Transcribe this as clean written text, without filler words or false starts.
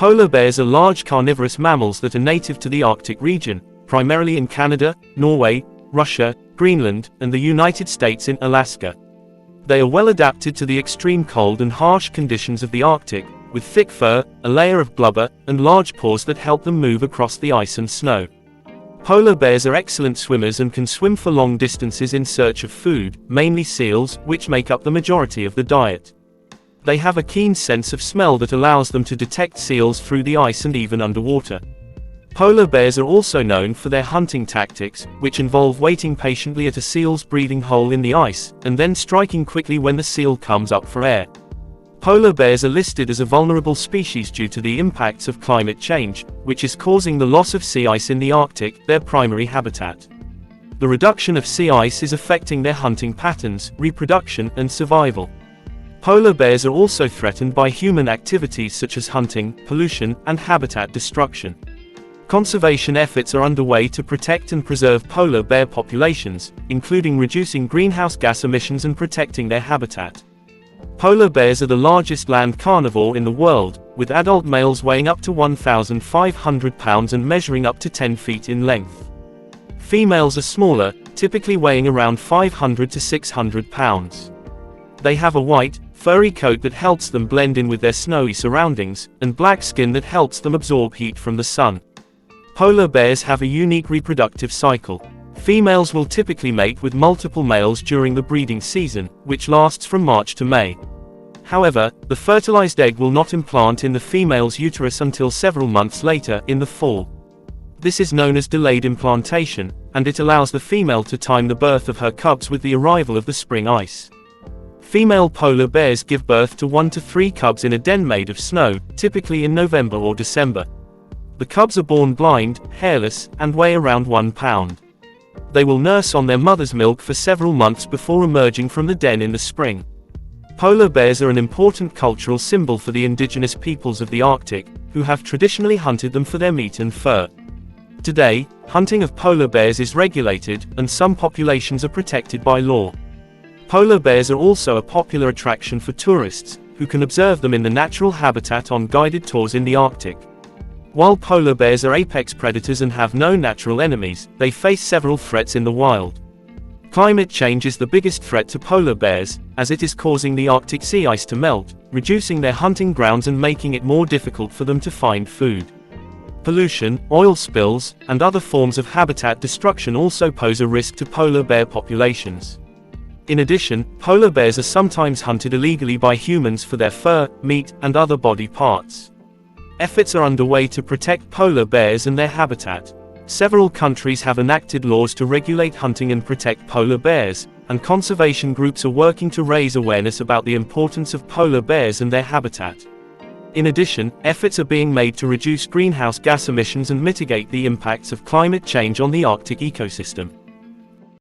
Polar bears are large carnivorous mammals that are native to the Arctic region, primarily in Canada, Norway, Russia, Greenland, and the United States in Alaska. They are well adapted to the extreme cold and harsh conditions of the Arctic, with thick fur, a layer of blubber, and large paws that help them move across the ice and snow. Polar bears are excellent swimmers and can swim for long distances in search of food, mainly seals, which make up the majority of the diet. They have a keen sense of smell that allows them to detect seals through the ice and even underwater. Polar bears are also known for their hunting tactics, which involve waiting patiently at a seal's breathing hole in the ice, and then striking quickly when the seal comes up for air. Polar bears are listed as a vulnerable species due to the impacts of climate change, which is causing the loss of sea ice in the Arctic, their primary habitat. The reduction of sea ice is affecting their hunting patterns, reproduction, and survival. Polar bears are also threatened by human activities such as hunting, pollution, and habitat destruction. Conservation efforts are underway to protect and preserve polar bear populations, including reducing greenhouse gas emissions and protecting their habitat. Polar bears are the largest land carnivore in the world, with adult males weighing up to 1,500 pounds and measuring up to 10 feet in length. Females are smaller, typically weighing around 500 to 600 pounds. They have a white, furry coat that helps them blend in with their snowy surroundings, and black skin that helps them absorb heat from the sun. Polar bears have a unique reproductive cycle. Females will typically mate with multiple males during the breeding season, which lasts from March to May. However, the fertilized egg will not implant in the female's uterus until several months later, in the fall. This is known as delayed implantation, and it allows the female to time the birth of her cubs with the arrival of the spring ice. Female polar bears give birth to 1 to 3 cubs in a den made of snow, typically in November or December. The cubs are born blind, hairless, and weigh around 1 pound. They will nurse on their mother's milk for several months before emerging from the den in the spring. Polar bears are an important cultural symbol for the indigenous peoples of the Arctic, who have traditionally hunted them for their meat and fur. Today, hunting of polar bears is regulated, and some populations are protected by law. Polar bears are also a popular attraction for tourists, who can observe them in the natural habitat on guided tours in the Arctic. While polar bears are apex predators and have no natural enemies, they face several threats in the wild. Climate change is the biggest threat to polar bears, as it is causing the Arctic sea ice to melt, reducing their hunting grounds and making it more difficult for them to find food. Pollution, oil spills, and other forms of habitat destruction also pose a risk to polar bear populations. In addition, polar bears are sometimes hunted illegally by humans for their fur, meat, and other body parts. Efforts are underway to protect polar bears and their habitat. Several countries have enacted laws to regulate hunting and protect polar bears, and conservation groups are working to raise awareness about the importance of polar bears and their habitat. In addition, efforts are being made to reduce greenhouse gas emissions and mitigate the impacts of climate change on the Arctic ecosystem.